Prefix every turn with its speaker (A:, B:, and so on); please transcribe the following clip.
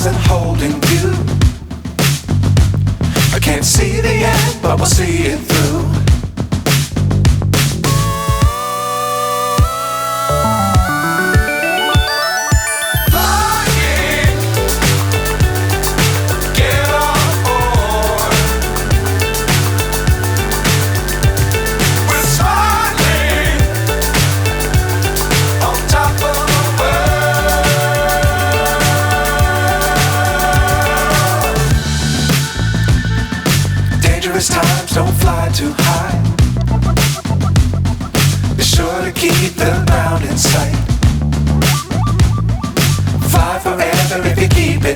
A: wasn't holding you. I can't see the end, but we'll see it through. Times don't fly too high. Be sure to keep the ground in sight. Fly forever if you keep it